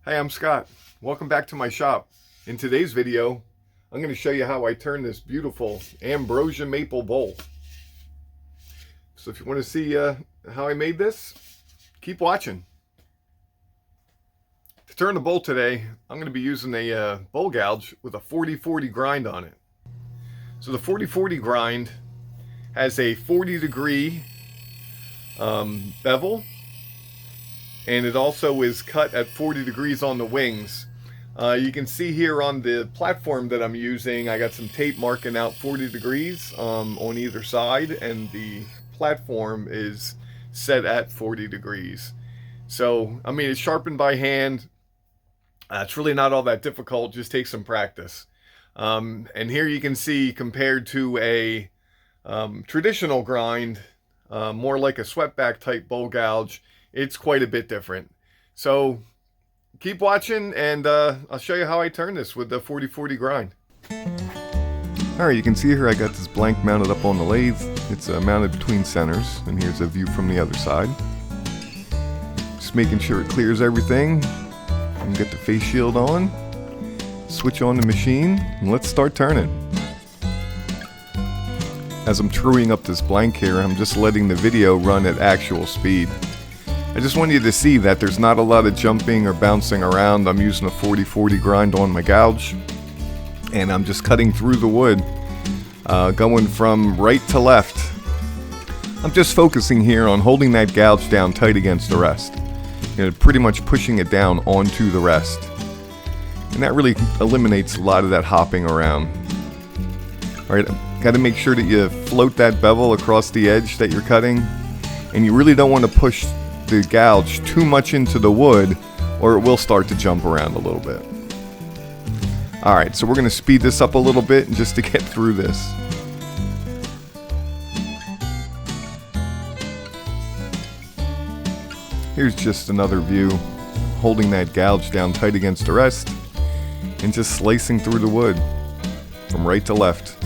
Hey, I'm Scott. Welcome back to my shop. In today's video, I'm going to show you how I turn this beautiful Ambrosia Maple bowl. So if you want to see how I made this, keep watching. To turn the bowl today, I'm going to be using a bowl gouge with a 40-40 grind on it. So the 40-40 grind has a 40-degree bevel, and it also is cut at 40 degrees on the wings. You can see here on the platform that I'm using, I got some tape marking out 40 degrees on either side, and the platform is set at 40 degrees. So, I mean, it's sharpened by hand. It's really not all that difficult, just takes some practice. And here you can see, compared to a traditional grind, more like a swept-back type bowl gouge, it's quite a bit different. So keep watching, and I'll show you how I turn this with the 40-40 grind. Alright, you can see here I got this blank mounted up on the lathe. It's mounted between centers, and here's a view from the other side. Just making sure it clears everything, and get the face shield on. Switch on the machine, and let's start turning. As I'm truing up this blank here, I'm just letting the video run at actual speed. I just want you to see that there's not a lot of jumping or bouncing around. I'm using a 40-40 grind on my gouge, and I'm just cutting through the wood, going from right to left. I'm just focusing here on holding that gouge down tight against the rest, pretty much pushing it down onto the rest, and that really eliminates a lot of that hopping around. Alright, got to make sure that you float that bevel across the edge that you're cutting, and you really don't want to push the gouge too much into the wood, or it will start to jump around a little bit. Alright, so we're going to speed this up a little bit just to get through this. Here's just another view, holding that gouge down tight against the rest, and just slicing through the wood from right to left.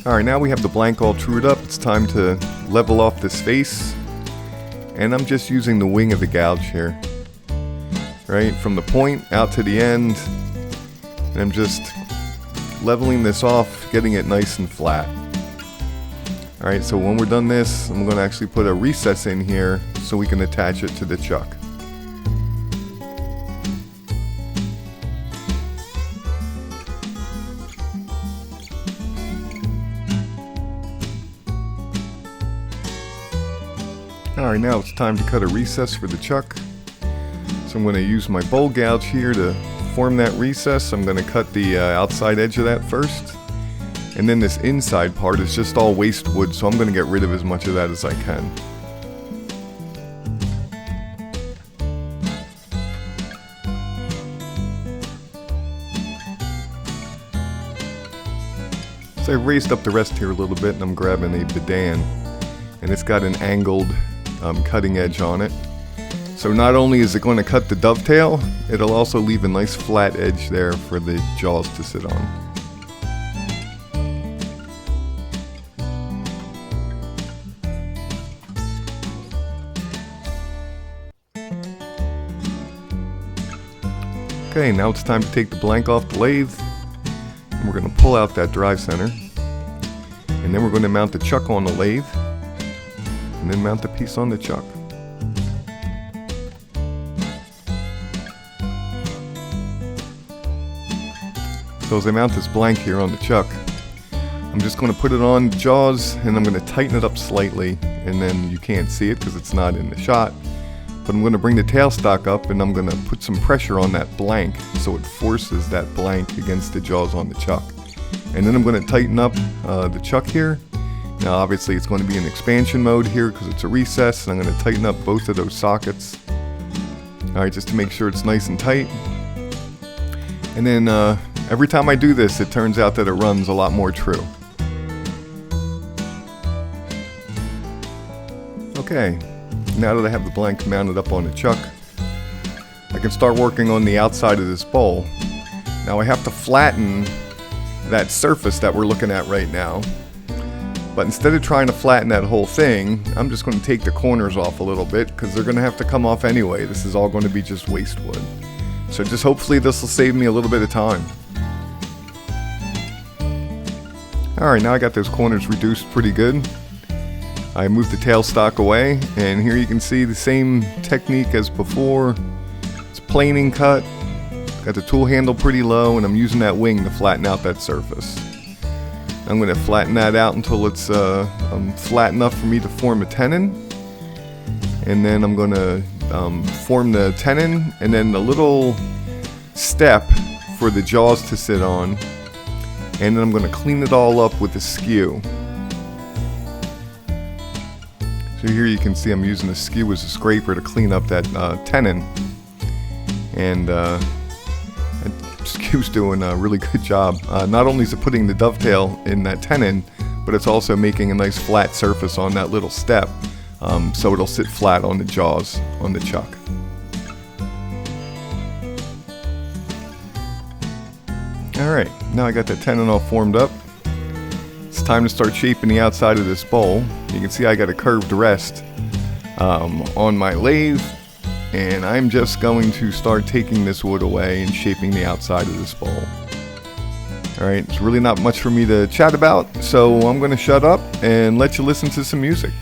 Alright, now we have the blank all trued up. It's time to level off this face. And I'm just using the wing of the gouge here. Right, from the point out to the end. And I'm just leveling this off, getting it nice and flat. Alright, so when we're done this, I'm going to actually put a recess in here so we can attach it to the chuck. Alright, now it's time to cut a recess for the chuck. So I'm going to use my bowl gouge here to form that recess. I'm going to cut the outside edge of that first. And then this inside part is just all waste wood, so I'm going to get rid of as much of that as I can. So I've raised up the rest here a little bit, and I'm grabbing a bidan. And it's got an angled cutting edge on it. So not only is it going to cut the dovetail, it'll also leave a nice flat edge there for the jaws to sit on. Okay, now it's time to take the blank off the lathe. And we're going to pull out that drive center. And then we're going to mount the chuck on the lathe. And then mount the piece on the chuck. So as I mount this blank here on the chuck, I'm just going to put it on the jaws, and I'm going to tighten it up slightly, and then you can't see it because it's not in the shot, but I'm going to bring the tailstock up, and I'm going to put some pressure on that blank so it forces that blank against the jaws on the chuck. And then I'm going to tighten up the chuck here. Now obviously it's going to be in expansion mode here because it's a recess, and I'm going to tighten up both of those sockets. Alright, just to make sure it's nice and tight. And then every time I do this, it turns out that it runs a lot more true. Okay, now that I have the blank mounted up on the chuck, I can start working on the outside of this bowl. Now I have to flatten that surface that we're looking at right now. But instead of trying to flatten that whole thing, I'm just going to take the corners off a little bit because they're going to have to come off anyway. This is all going to be just waste wood. So just hopefully this will save me a little bit of time. Alright, now I got those corners reduced pretty good. I moved the tailstock away, and here you can see the same technique as before. It's planing cut, got the tool handle pretty low, and I'm using that wing to flatten out that surface. I'm going to flatten that out until it's flat enough for me to form a tenon. And then I'm going to form the tenon and then the little step for the jaws to sit on. And then I'm going to clean it all up with a skew. So here you can see I'm using a skew as a scraper to clean up that tenon. And skew's doing a really good job. Not only is it putting the dovetail in that tenon, but it's also making a nice flat surface on that little step, so it'll sit flat on the jaws on the chuck. Alright, now I got that tenon all formed up. It's time to start shaping the outside of this bowl. You can see I got a curved rest on my lathe. And I'm just going to start taking this wood away and shaping the outside of this bowl. Alright, it's really not much for me to chat about, so I'm going to shut up and let you listen to some music.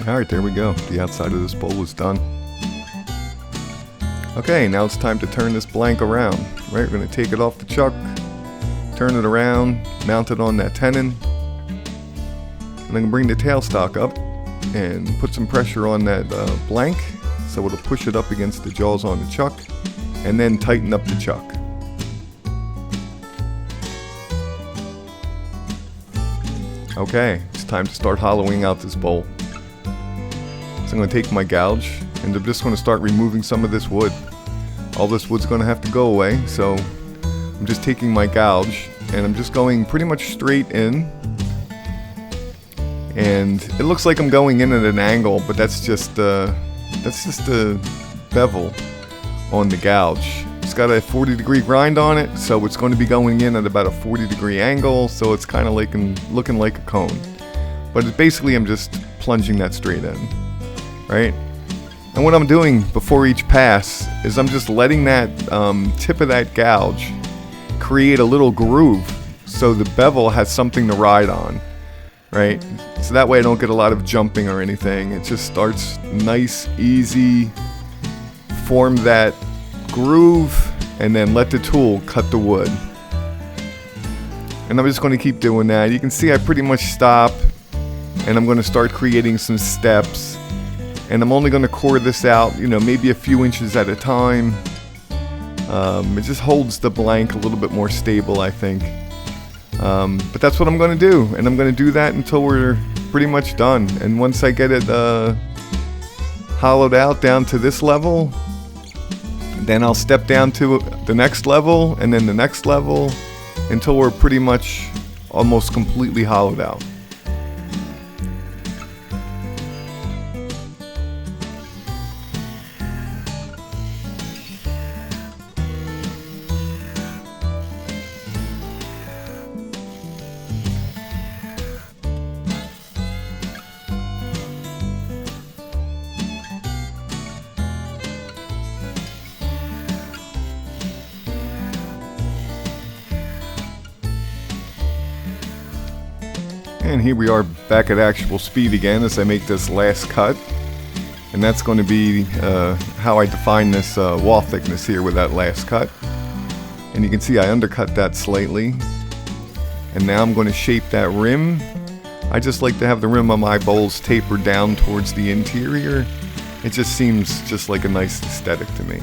Alright, there we go. The outside of this bowl is done. Okay, now it's time to turn this blank around. Right, we're going to take it off the chuck, turn it around, mount it on that tenon, and then bring the tailstock up and put some pressure on that blank so it'll push it up against the jaws on the chuck, and then tighten up the chuck. Okay, it's time to start hollowing out this bowl. So I'm going to take my gouge and I'm just going to start removing some of this wood. All this wood's going to have to go away, so I'm just taking my gouge and I'm just going pretty much straight in. And it looks like I'm going in at an angle, but that's just the bevel on the gouge. It's got a 40-degree grind on it, so it's going to be going in at about a 40-degree angle, so it's kind of like looking like a cone. But basically I'm just plunging that straight in. Right? And what I'm doing before each pass is I'm just letting that tip of that gouge create a little groove so the bevel has something to ride on. Right? So that way I don't get a lot of jumping or anything. It just starts nice, easy, form that groove, and then let the tool cut the wood. And I'm just going to keep doing that. You can see I pretty much stop, and I'm going to start creating some steps. And I'm only going to core this out, maybe a few inches at a time. It just holds the blank a little bit more stable, I think. But that's what I'm going to do. And I'm going to do that until we're pretty much done. And once I get it hollowed out down to this level, then I'll step down to the next level and then the next level until we're pretty much almost completely hollowed out. And here we are back at actual speed again as I make this last cut. And that's going to be how I define this wall thickness here with that last cut. And you can see I undercut that slightly. And now I'm going to shape that rim I just like to have the rim of my bowls taper down towards the interior. It just seems just like a nice aesthetic to me.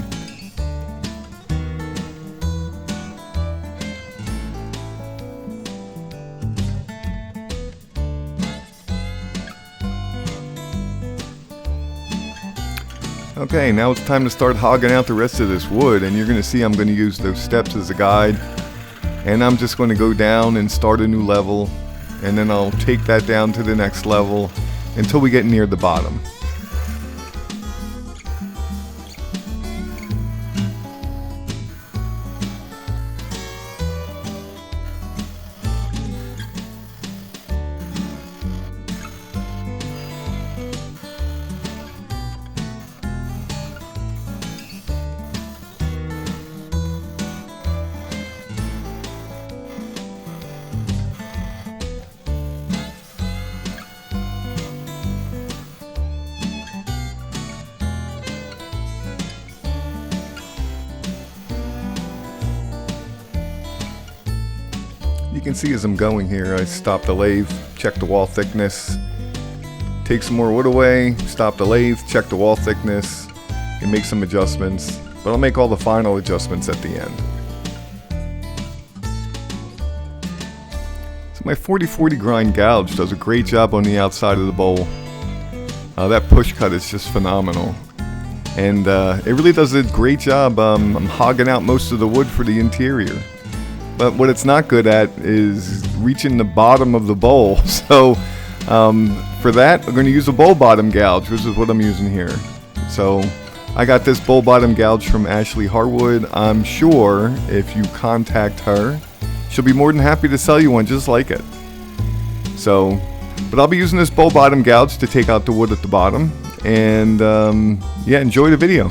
Okay, now it's time to start hogging out the rest of this wood, and you're going to see I'm going to use those steps as a guide. And I'm just going to go down and start a new level, and then I'll take that down to the next level until we get near the bottom. You can see as I'm going here, I stop the lathe, check the wall thickness, take some more wood away, stop the lathe, check the wall thickness, and make some adjustments. But I'll make all the final adjustments at the end. So my 40/40 grind gouge does a great job on the outside of the bowl. That push cut is just phenomenal. And it really does a great job. I'm hogging out most of the wood for the interior. But what it's not good at is reaching the bottom of the bowl. So for that, I'm going to use a bowl bottom gouge, which is what I'm using here. So I got this bowl bottom gouge from Ashley Harwood. I'm sure if you contact her, she'll be more than happy to sell you one just like it. So, but I'll be using this bowl bottom gouge to take out the wood at the bottom. And yeah, enjoy the video.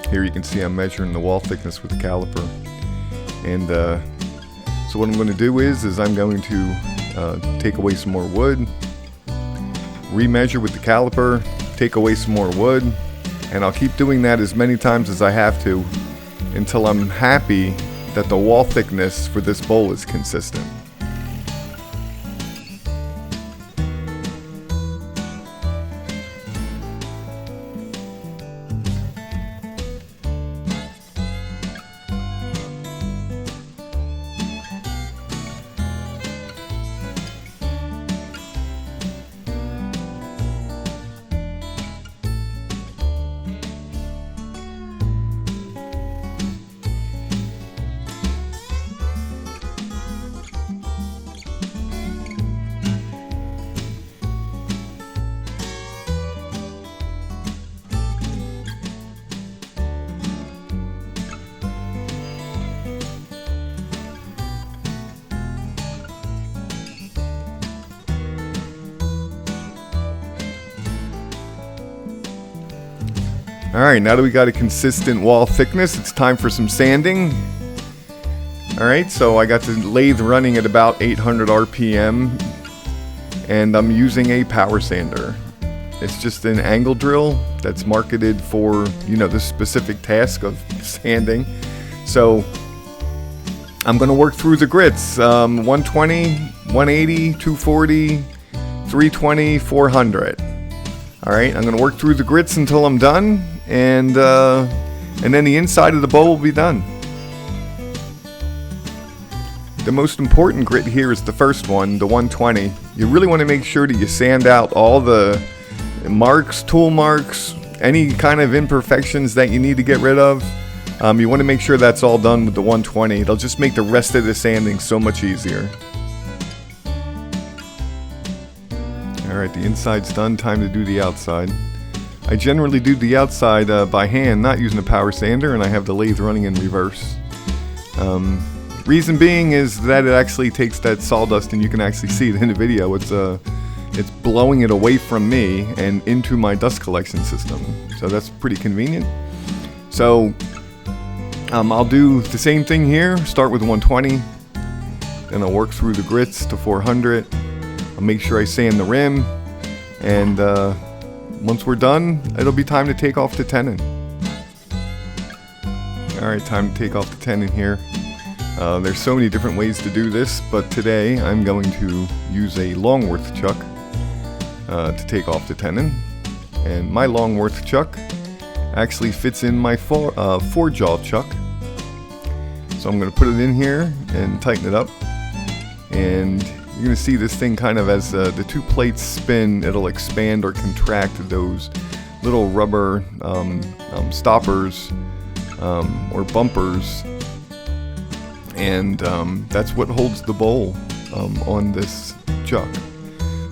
Here you can see I'm measuring the wall thickness with the caliper. And so what I'm going to do is I'm going to take away some more wood, remeasure with the caliper, take away some more wood, and I'll keep doing that as many times as I have to until I'm happy that the wall thickness for this bowl is consistent. Alright, now that we got a consistent wall thickness, it's time for some sanding. Alright, so I got the lathe running at about 800 RPM, and I'm using a power sander. It's just an angle drill that's marketed for, you know, the specific task of sanding. So I'm going to work through the grits, 120, 180, 240, 320, 400. Alright, I'm going to work through the grits until I'm done, and then the inside of the bowl will be done. The most important grit here is the first one, the 120. You really want to make sure that you sand out all the marks, tool marks, any kind of imperfections that you need to get rid of. You want to make sure that's all done with the 120. It'll just make the rest of the sanding so much easier. Alright, the inside's done, time to do the outside. I generally do the outside by hand, not using a power sander, and I have the lathe running in reverse. Reason being is that it actually takes that sawdust, and you can actually see it in the video. It's blowing it away from me and into my dust collection system. So that's pretty convenient. So I'll do the same thing here. Start with 120, then I'll work through the grits to 400. I'll make sure I sand the rim, and once we're done, it'll be time to take off the tenon. Alright, time to take off the tenon here. There's so many different ways to do this, but today I'm going to use a Longworth chuck to take off the tenon. And my Longworth chuck actually fits in my four-jaw chuck. So I'm going to put it in here and tighten it up. And you're going to see this thing kind of as the two plates spin, it'll expand or contract those little rubber stoppers or bumpers. And that's what holds the bowl on this chuck.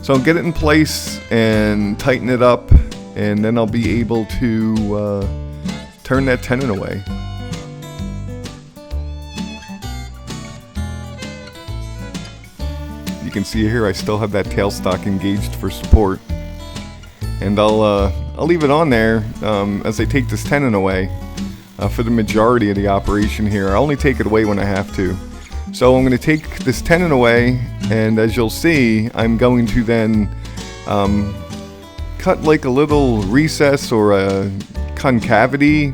So I'll get it in place and tighten it up, and then I'll be able to turn that tenon away. You can see here I still have that tailstock engaged for support, and I'll leave it on there as I take this tenon away for the majority of the operation here. I only take it away when I have to. So I'm going to take this tenon away, and as you'll see, I'm going to then cut like a little recess or a concavity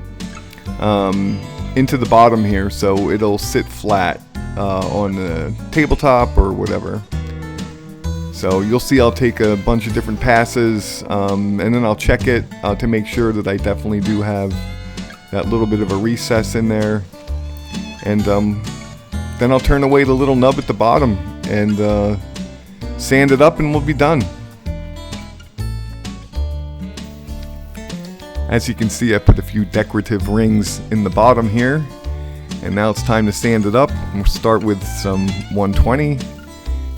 into the bottom here, so it'll sit flat on the tabletop or whatever. So you'll see I'll take a bunch of different passes, and then I'll check it to make sure that I definitely do have that little bit of a recess in there. And then I'll turn away the little nub at the bottom and sand it up, and we'll be done. As you can see, I put a few decorative rings in the bottom here, and now it's time to sand it up. We'll start with some 120,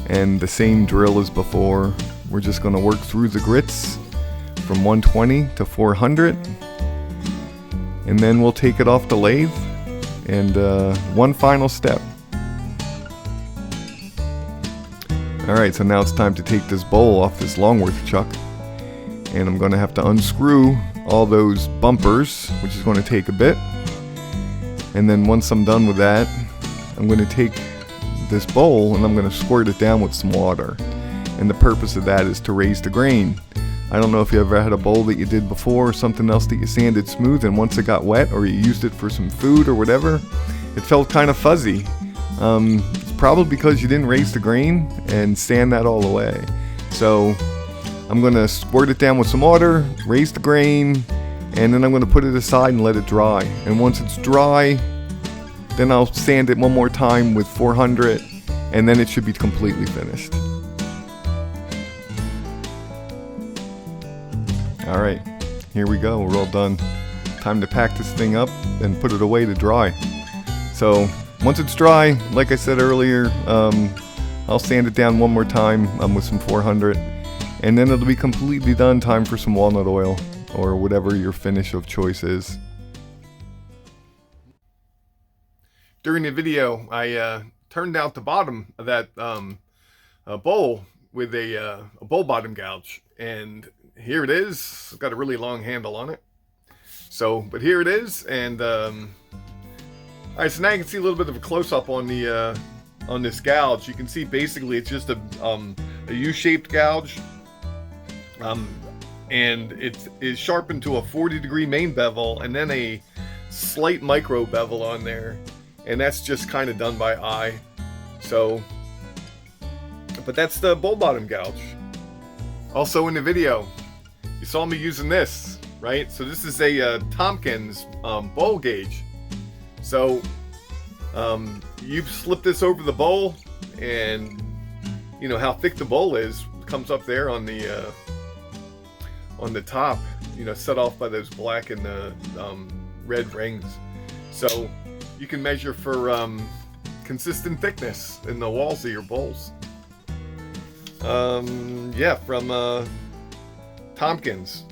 and the same drill as before. We're just going to work through the grits from 120 to 400, and then we'll take it off the lathe. And one final step. Alright, so now it's time to take this bowl off this Longworth chuck, and I'm going to have to unscrew all those bumpers, which is going to take a bit. And then once I'm done with that, I'm going to take this bowl and I'm going to squirt it down with some water. And the purpose of that is to raise the grain. I don't know if you ever had a bowl that you did before, or something else that you sanded smooth, and once it got wet or you used it for some food or whatever, it felt kind of fuzzy. It's probably because you didn't raise the grain and sand that all away. So I'm going to squirt it down with some water, raise the grain, and then I'm going to put it aside and let it dry. And once it's dry, then I'll sand it one more time with 400, and then it should be completely finished. Alright, here we go, we're all done. Time to pack this thing up and put it away to dry. So once it's dry, like I said earlier, I'll sand it down one more time with some 400, and then it'll be completely done. Time for some walnut oil or whatever your finish of choice is. During the video, I turned out the bottom of that bowl with a bowl bottom gouge, and here it is. It's got a really long handle on it. So, but here it is, and alright, so now you can see a little bit of a close-up on the on this gouge. You can see basically it's just a U-shaped gouge, and it is sharpened to a 40-degree main bevel, and then a slight micro bevel on there, and that's just kind of done by eye. So, but that's the bowl bottom gouge. Also in the video, you saw me using this, right? So this is a Tompkins bowl gauge. So you slip this over the bowl, and you know how thick the bowl is. It comes up there on the top, you know, set off by those black and red rings. So you can measure for consistent thickness in the walls of your bowls. Yeah, from Tompkins.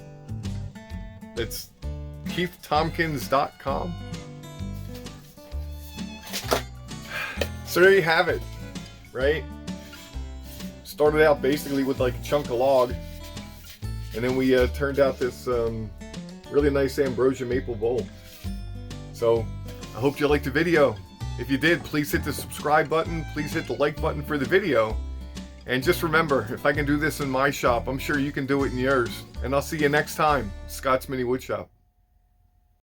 It's KeithTompkins.com. So there you have it, right? Started out basically with like a chunk of log, and then we turned out this really nice Ambrosia Maple bowl. So I hope you liked the video. If you did, please hit the subscribe button, please hit the like button for the video, and just remember, if I can do this in my shop, I'm sure you can do it in yours. And I'll see you next time, Scott's Mini Woodshop.